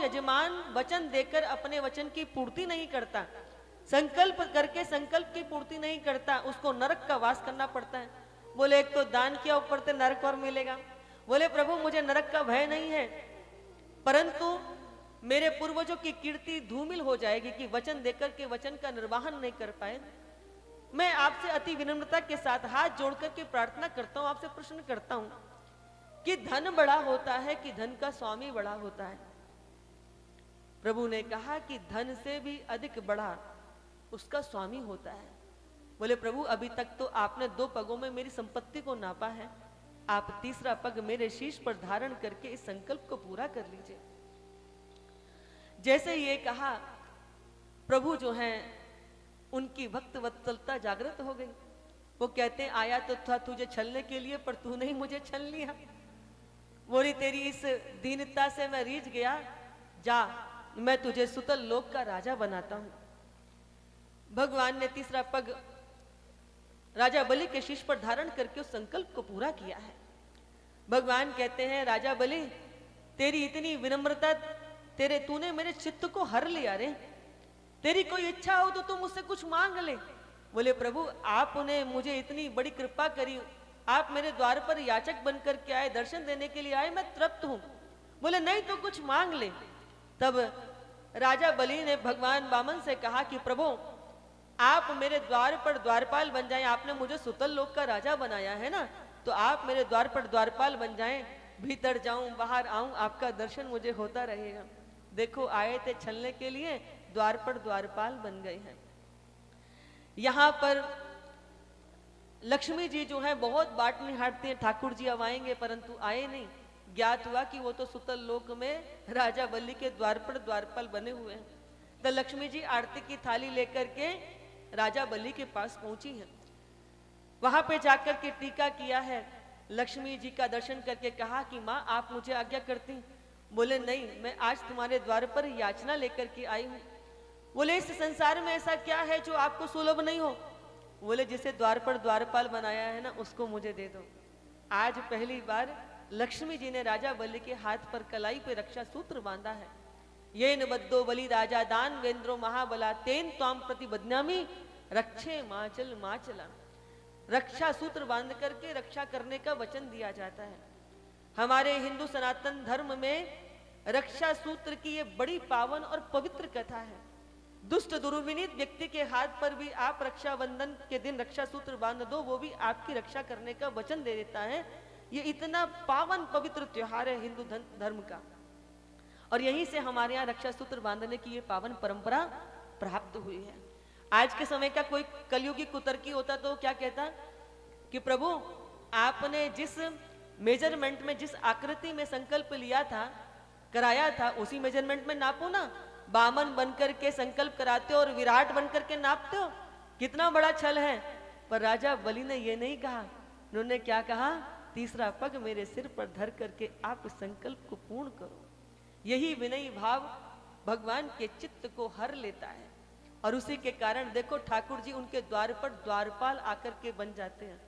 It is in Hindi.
यजमान वचन देकर अपने वचन की पूर्ति नहीं करता, संकल्प करके संकल्प की पूर्ति नहीं करता, उसको नरक का वास करना पड़ता है। बोले एक तो दान किया, ऊपर से नरक और मिलेगा। बोले प्रभु मुझे नरक का भय नहीं है, परंतु मेरे पूर्वजों की कीर्ति धूमिल हो जाएगी कि वचन देकर के वचन का निर्वाहन नहीं कर पाए। मैं आपसे अति विनम्रता के साथ हाथ जोड़कर के प्रार्थना करता हूं, आपसे प्रश्न करता हूं कि धन बड़ा होता है कि धन का स्वामी बड़ा होता है? प्रभु ने कहा कि धन से भी अधिक बड़ा उसका स्वामी होता है। बोले प्रभु अभी तक तो आपने 2 पगों में मेरी संपत्ति को नापा है, आप तीसरा पग मेरे शीश पर धारण करके इस संकल्प को पूरा कर लीजिए। जैसे ये कहा, प्रभु जो हैं उनकी भक्त वत्सलता जागृत हो गई। वो कहते आया तो था तुझे छलने के लिए, पर तूने ही मुझे छल लिया। बोली तेरी इस दीनता से मैं रीझ गया, जा मैं तुझे सुतल लोक का राजा बनाता हूं। भगवान ने तीसरा पग राजा बलि के शीश पर धारण करके उस संकल्प को पूरा किया है। भगवान कहते हैं राजा बलि तेरी इतनी विनम्रता, तूने मेरे चित्त को हर लिया रे, तेरी कोई इच्छा हो तो तुम मुझसे कुछ मांग ले। बोले प्रभु आपने मुझे इतनी बड़ी कृपा करी, आप मेरे द्वार पर याचक बनकर के आए, दर्शन देने के लिए आए, मैं तृप्त हूं। बोले नहीं तो कुछ मांग ले। तब राजा बलि ने भगवान वामन से कहा कि प्रभु आप मेरे द्वार पर द्वारपाल बन जाएं, आपने मुझे सुतल लोक का राजा बनाया है ना, तो आप मेरे द्वार पर द्वारपाल बन जाएं, भीतर जाऊं बाहर आऊं, आपका दर्शन मुझे होता रहेगा। देखो आए थे छलने के लिए, द्वार पर द्वारपाल बन गए हैं। यहां पर लक्ष्मी जी जो है बहुत बाट निहारती हैं, ठाकुर जी अब आएंगे, परंतु आए नहीं। ज्ञात हुआ कि वो तो सुतल लोक में राजा बलि के द्वार पर द्वारपाल बने हुए हैं। तो लक्ष्मी जी आरती की थाली लेकर के राजा बलि के पास पहुंची हैं। वहां पे जाकर के टीका किया है, लक्ष्मी जी का दर्शन करके कहा कि माँ आप मुझे आज्ञा करती? बोले नहीं, मैं आज तुम्हारे द्वार पर याचना लेकर के आई हूँ। बोले इस संसार में ऐसा क्या है जो आपको सुलभ नहीं हो? बोले जिसे द्वार पर द्वारपाल बनाया है ना, उसको मुझे दे दो। आज पहली बार लक्ष्मी जी ने राजा बलि के हाथ पर कलाई पे रक्षा सूत्र बांधा है। ये न बद्दो बलि राजा दान वेंद्रो महाबला, तेन त्वाम प्रति बदनामी रक्षे माचल माचला। रक्षा सूत्र बांध करके रक्षा करने का वचन दिया जाता है। हमारे हिंदू सनातन धर्म में रक्षा सूत्र की ये बड़ी पावन और पवित्र कथा है। दुष्ट दुर्विनीत व्यक्ति के हाथ पर भी आप रक्षाबंधन के दिन रक्षा सूत्र बांध दो, वो भी आपकी रक्षा करने का वचन दे देता है। ये इतना पावन पवित्र त्योहार है हिंदू धर्म का, और यहीं से हमारे यहाँ रक्षा सूत्र बांधने की ये पावन परंपरा प्राप्त हुई है। आज के समय का कोई कलयुगी कुतर्की होता तो क्या कहता कि प्रभु आपने जिस मेजरमेंट में, जिस आकृति में संकल्प लिया था, कराया था, उसी मेजरमेंट में नापो ना। बामन बनकर के संकल्प कराते हो और विराट बनकर के नापते हो, कितना बड़ा छल है। पर राजा बलि ने ये नहीं कहा, उन्होंने क्या कहा? तीसरा पग मेरे सिर पर धर करके आप इस संकल्प को पूर्ण करो। यही विनयी भाव भगवान के चित्त को हर लेता है, और उसी के कारण देखो ठाकुर जी उनके द्वार पर द्वारपाल आकर के बन जाते हैं।